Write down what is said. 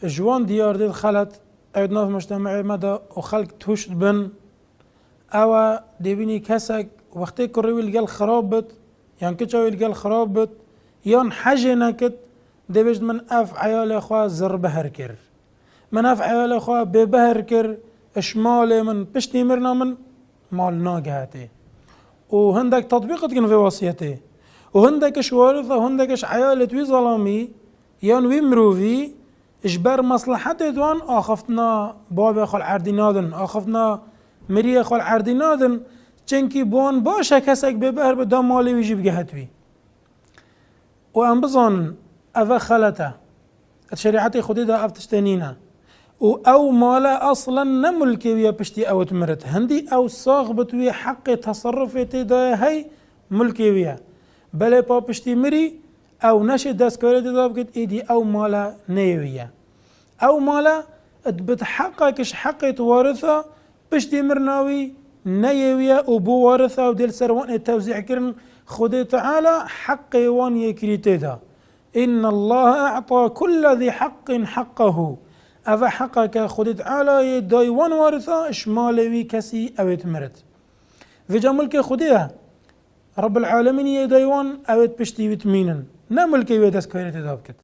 جوان ديار ديت خلت اود ناف مجتمع مدى وخلق توشت بن او ديبيني كسك وقتی كروي القل خراب بت يعني كتشاوي القل خراب بت يان حاجة نكت دبجد من اف عيال اخوة زر بهر كر من اف عيال اخوة ببهر كر اشمال من بشتي مرنا من مال ناقهاتي وهندك تطبيق تكن في وصيته وهندكش وارثة وهندكش عيال توي ظلامي يان وي مروفي اجبر مصلحته دوان اخفتنا باب خال عردي نادن اخفتنا مري خال عردي نادن چنكي بوان باشا كسك ببهر بدا مالي ويجيب جهتوي وان بظن افا خلته الشريعة خودي دا افتشتنينا او مالا اصلا نملكي ويا بشتي او تمرت هندي او صاغبت ويا حق تصرفتي دا هي ملكي ويا بلا با بشتي مري او نشي داسكوري دا بكت ايدي او مالا نيويا او مالا بتحققش حق توارثه بشتي مرناوي نيويا وبو وارثه وديل سروان التوزيع كرن خدي تعالى حق وان يكريتي دا إن الله أعطى كل ذي حق حقه أفا حقك خدي تعالى يداي وان وارثه شمالوي كسي أو يتمرت في جملك خديها رب العالمين يداي وان أو يتبشتي وتمينن نا ملكي ويدسكويرتي دابكت